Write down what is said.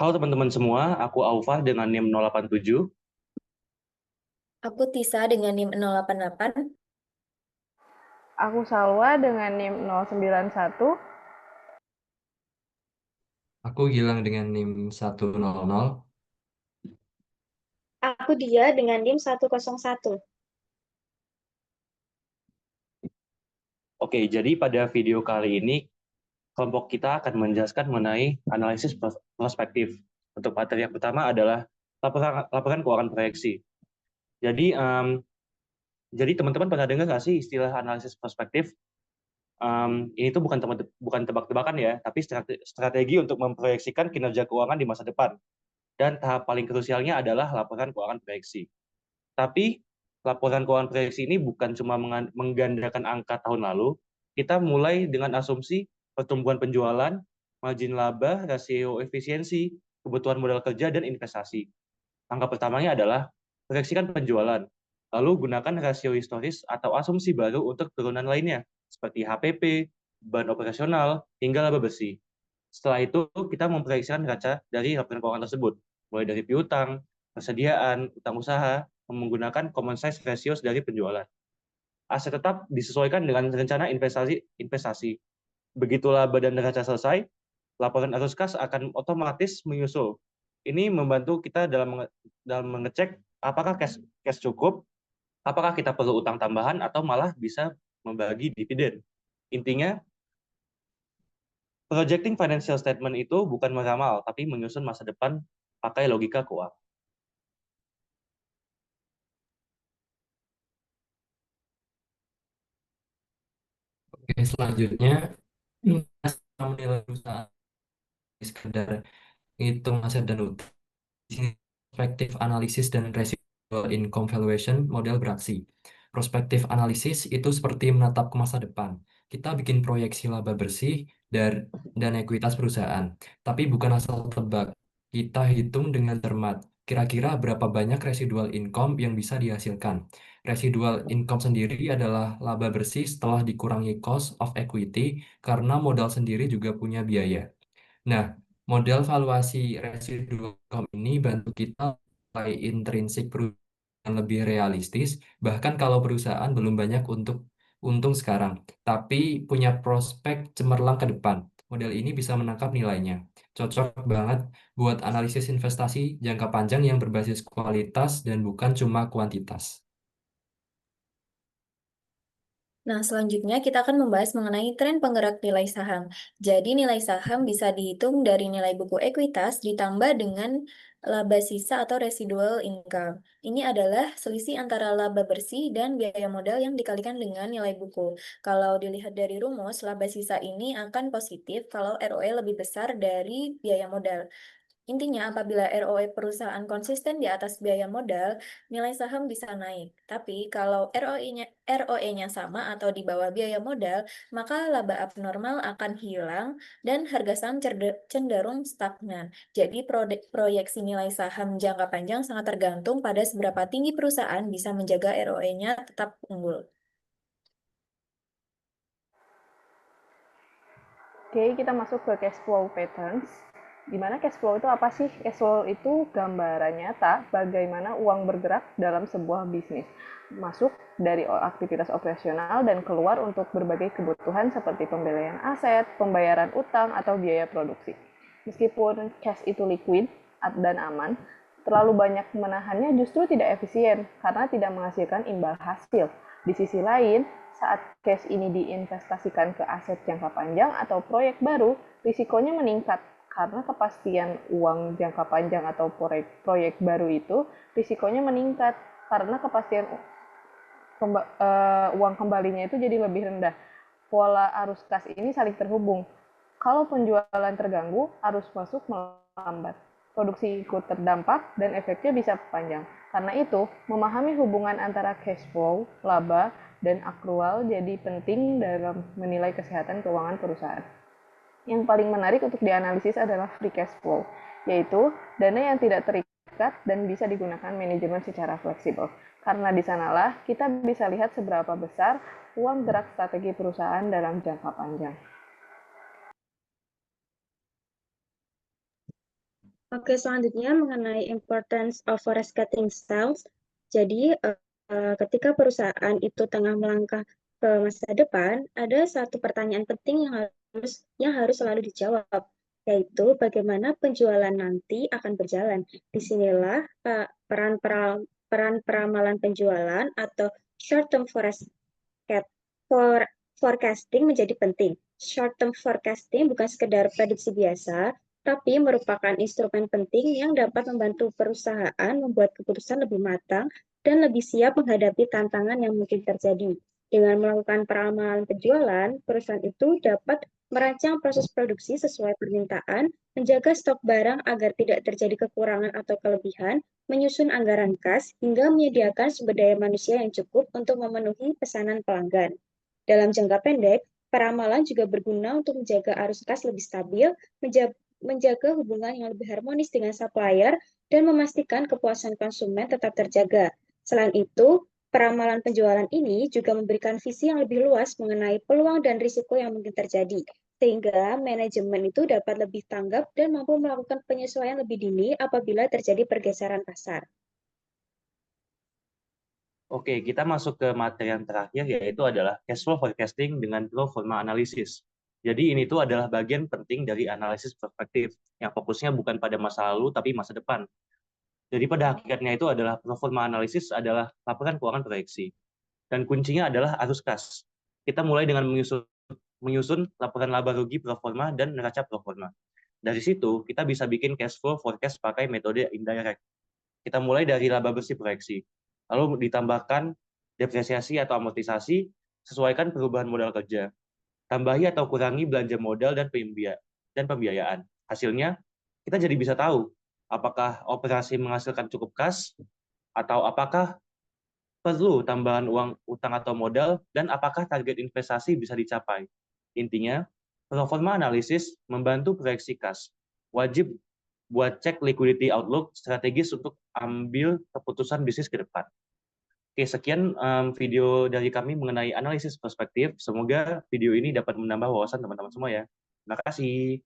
Halo teman-teman semua, aku Aufa dengan NIM 087. Aku Tisa dengan NIM 088. Aku Salwa dengan NIM 091. Aku Gilang dengan NIM 100. Aku dia dengan NIM 101. Oke, jadi pada video kali ini, kelompok kita akan menjelaskan mengenai analisis prospektif. Untuk materi yang pertama adalah laporan keuangan proyeksi. Jadi, jadi teman-teman pernah dengar nggak sih istilah analisis prospektif? Ini tuh bukan tebak-tebakan ya, tapi strategi untuk memproyeksikan kinerja keuangan di masa depan. Dan tahap paling krusialnya adalah laporan keuangan proyeksi. Tapi laporan keuangan proyeksi ini bukan cuma menggandakan angka tahun lalu, kita mulai dengan asumsi pertumbuhan penjualan, margin laba, rasio efisiensi, kebutuhan modal kerja, dan investasi. Angka pertamanya adalah proyeksikan penjualan, lalu gunakan rasio historis atau asumsi baru untuk turunan lainnya, seperti HPP, beban operasional, hingga laba bersih. Setelah itu, kita memproyeksikan neraca dari laporan keuangan tersebut, mulai dari piutang, persediaan, utang usaha, menggunakan common size ratios dari penjualan. Aset tetap disesuaikan dengan rencana investasi. Begitu laba dan neraca selesai, laporan arus kas akan otomatis menyusul. Ini membantu kita dalam mengecek apakah cash cukup, apakah kita perlu utang tambahan, atau malah bisa membagi dividen. Intinya, projecting financial statement itu bukan meramal, tapi menyusun masa depan pakai logika keuangan. Oke, selanjutnya menilai perusahaan sekedar hitung aset dan utang. Di sini perspektif analisis dan residual income valuation model beraksi. Prospektif analisis itu seperti menatap ke masa depan. Kita bikin proyeksi laba bersih dan ekuitas perusahaan, tapi bukan asal tebak. Kita hitung dengan cermat. Kira-kira berapa banyak residual income yang bisa dihasilkan. Residual income sendiri adalah laba bersih setelah dikurangi cost of equity karena modal sendiri juga punya biaya. Nah, model valuasi residual income ini bantu kita menilai intrinsik perusahaan lebih realistis, bahkan kalau perusahaan belum banyak untuk untung sekarang, tapi punya prospek cemerlang ke depan. Model ini bisa menangkap nilainya. Cocok banget buat analisis investasi jangka panjang yang berbasis kualitas dan bukan cuma kuantitas. Nah, selanjutnya kita akan membahas mengenai tren penggerak nilai saham. Jadi, nilai saham bisa dihitung dari nilai buku ekuitas ditambah dengan laba sisa atau residual income. Ini adalah selisih antara laba bersih dan biaya modal yang dikalikan dengan nilai buku. Kalau dilihat dari rumus, laba sisa ini akan positif kalau ROE lebih besar dari biaya modal. Intinya, apabila ROE perusahaan konsisten di atas biaya modal, nilai saham bisa naik. Tapi kalau ROE-nya sama atau di bawah biaya modal, maka laba abnormal akan hilang dan harga saham cenderung stagnan. Jadi proyeksi nilai saham jangka panjang sangat tergantung pada seberapa tinggi perusahaan bisa menjaga ROE-nya tetap unggul. Oke, kita masuk ke cash flow patterns. Di mana cash flow itu apa sih? Cash flow itu gambaran nyata bagaimana uang bergerak dalam sebuah bisnis. Masuk dari aktivitas operasional dan keluar untuk berbagai kebutuhan seperti pembelian aset, pembayaran utang, atau biaya produksi. Meskipun cash itu liquid dan aman, terlalu banyak menahannya justru tidak efisien karena tidak menghasilkan imbal hasil. Di sisi lain, saat cash ini diinvestasikan ke aset jangka panjang atau proyek baru, risikonya meningkat karena kepastian uang jangka panjang atau proyek baru itu risikonya meningkat karena kepastian uang kembalinya itu jadi lebih rendah. Pola arus kas ini saling terhubung. Kalau penjualan terganggu, arus masuk melambat. Produksi ikut terdampak dan efeknya bisa panjang. Karena itu, memahami hubungan antara cash flow, laba, dan akrual jadi penting dalam menilai kesehatan keuangan perusahaan. Yang paling menarik untuk dianalisis adalah free cash flow, yaitu dana yang tidak terikat dan bisa digunakan manajemen secara fleksibel. Karena di sanalah kita bisa lihat seberapa besar uang gerak strategi perusahaan dalam jangka panjang. Oke, selanjutnya mengenai importance of forecasting styles. Jadi, ketika perusahaan itu tengah melangkah ke masa depan, ada satu pertanyaan penting yang harus selalu dijawab, yaitu bagaimana penjualan nanti akan berjalan. Disinilah peran peramalan penjualan atau short-term forecasting menjadi penting. Short-term forecasting bukan sekedar prediksi biasa, tapi merupakan instrumen penting yang dapat membantu perusahaan membuat keputusan lebih matang dan lebih siap menghadapi tantangan yang mungkin terjadi. Dengan melakukan peramalan penjualan, perusahaan itu dapat merancang proses produksi sesuai permintaan, menjaga stok barang agar tidak terjadi kekurangan atau kelebihan, menyusun anggaran kas, hingga menyediakan sumber daya manusia yang cukup untuk memenuhi pesanan pelanggan. Dalam jangka pendek, peramalan juga berguna untuk menjaga arus kas lebih stabil, menjaga hubungan yang lebih harmonis dengan supplier, dan memastikan kepuasan konsumen tetap terjaga. Selain itu, peramalan penjualan ini juga memberikan visi yang lebih luas mengenai peluang dan risiko yang mungkin terjadi, sehingga manajemen itu dapat lebih tanggap dan mampu melakukan penyesuaian lebih dini apabila terjadi pergeseran pasar. Oke, kita masuk ke materi yang terakhir, yaitu adalah cash flow forecasting dengan pro forma analysis. Jadi ini tuh adalah bagian penting dari analisis perspektif, yang fokusnya bukan pada masa lalu, tapi masa depan. Jadi pada hakikatnya itu adalah pro forma analysis adalah laporan keuangan proyeksi. Dan kuncinya adalah arus kas. Kita mulai dengan menyusun laporan laba rugi pro forma dan neraca pro forma. Dari situ, kita bisa bikin cash flow forecast pakai metode indirect. Kita mulai dari laba bersih proyeksi. Lalu ditambahkan depresiasi atau amortisasi, sesuaikan perubahan modal kerja. Tambahi atau kurangi belanja modal dan pembiayaan. Hasilnya, kita jadi bisa tahu apakah operasi menghasilkan cukup kas, atau apakah perlu tambahan uang utang atau modal, dan apakah target investasi bisa dicapai. Intinya, pro forma analisis membantu proyeksi kas. Wajib buat cek liquidity outlook strategis untuk ambil keputusan bisnis ke depan. Oke, sekian video dari kami mengenai analisis perspektif. Semoga video ini dapat menambah wawasan teman-teman semua ya. Terima kasih.